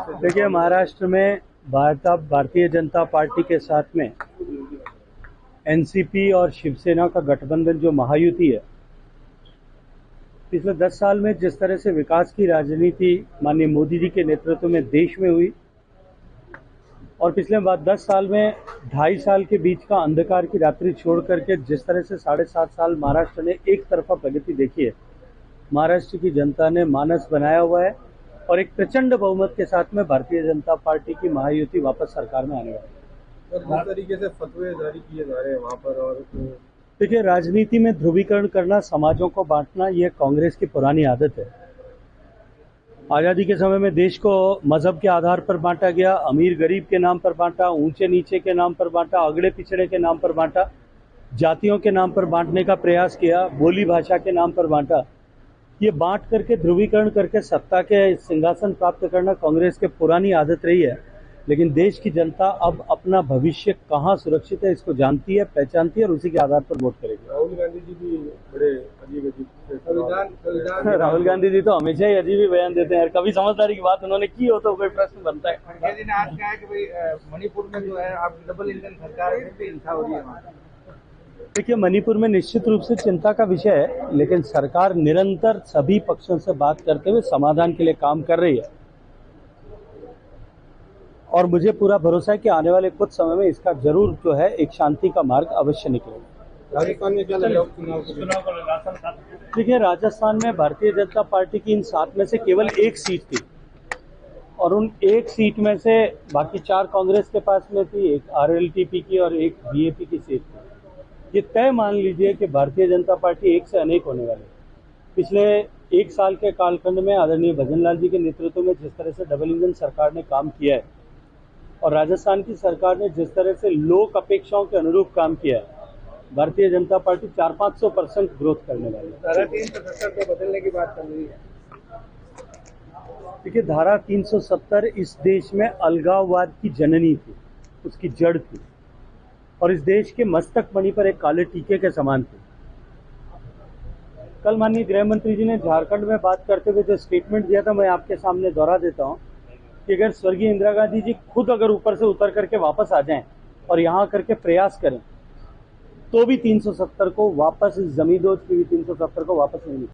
देखिए, महाराष्ट्र में भारतीय जनता पार्टी के साथ में एनसीपी और शिवसेना का गठबंधन जो महायुति है, पिछले 10 साल में जिस तरह से विकास की राजनीति माननीय मोदी जी के नेतृत्व में देश में हुई और पिछले 10 साल में 2.5 साल के बीच का अंधकार की रात्रि छोड़ करके जिस तरह से 7.5 साल महाराष्ट्र ने एक तरफा प्रगति देखी है, महाराष्ट्र की जनता ने मानस बनाया हुआ है और एक प्रचंड बहुमत के साथ में भारतीय जनता पार्टी की महायुति वापस सरकार में आने वाली है। जिस तरीके से फतवे जारी किए जा रहे हैं वहाँ पर, और देखिए, राजनीति में ध्रुवीकरण करना, समाजों को बांटना, यह कांग्रेस की पुरानी आदत है। आज़ादी के समय में देश को मजहब के आधार पर बांटा गया, अमीर गरीब के नाम पर बांटा, ऊंचे नीचे के नाम पर बांटा, अगड़े पिछड़े के नाम पर बांटा, जातियों के नाम पर बांटने का प्रयास किया, बोली भाषा के नाम पर बांटा। ये बांट करके ध्रुवीकरण करके सत्ता के सिंहासन प्राप्त करना कांग्रेस की पुरानी आदत रही है। लेकिन देश की जनता अब अपना भविष्य कहाँ सुरक्षित है इसको जानती है, पहचानती है और उसी के आधार पर वोट करेगी। राहुल गांधी जी भी बड़े अजीब राहुल गांधी जी तो हमेशा ही अजीब ही बयान देते हैं। कभी समझदारी की बात उन्होंने की हो तो कोई प्रश्न बनता है। खड़गे जी ने आज कहा कि भाई मणिपुर में जो है आप डबल इंजन सरकार है, फिर भी हिंसा हो रही है वहाँ। देखिए, मणिपुर में निश्चित रूप से चिंता का विषय है, लेकिन सरकार निरंतर सभी पक्षों से बात करते हुए समाधान के लिए काम कर रही है और मुझे पूरा भरोसा है कि आने वाले कुछ समय में इसका जरूर जो है एक शांति का मार्ग अवश्य निकलेगा। राजस्थान में क्या लगा चुनाव को? देखिए, राजस्थान में भारतीय जनता पार्टी की इन 7 में से केवल 1 सीट थी और उन 1 सीट में से बाकी 4 कांग्रेस के पास में थी, एक आरएलटीपी की और एक बीएपी की सीट थी। ये तय मान लीजिए कि भारतीय जनता पार्टी एक से अनेक होने वाली है। पिछले 1 साल के कालखंड में आदरणीय भजनलाल जी के नेतृत्व में जिस तरह से डबल इंजन सरकार ने काम किया है और राजस्थान की सरकार ने जिस तरह से लोक अपेक्षाओं के अनुरूप काम किया है, भारतीय जनता पार्टी 400-500% ग्रोथ करने वाली है। धारा 370 को बदलने की बात चल रही है। देखिए, धारा 370 इस देश में अलगाववाद की जननी थी, उसकी जड़ थी और इस देश के मस्तक मणि पर एक काले टीके के समान थी। कल माननीय गृह मंत्री जी ने झारखंड में बात करते हुए जो स्टेटमेंट दिया था, मैं आपके सामने दोहरा देता हूं कि अगर स्वर्गीय इंदिरा गांधी जी खुद अगर ऊपर से उतर करके वापस आ जाएं और यहां करके प्रयास करें तो भी 370 को वापस, इस जमींदोज की भी 370 को वापस नहीं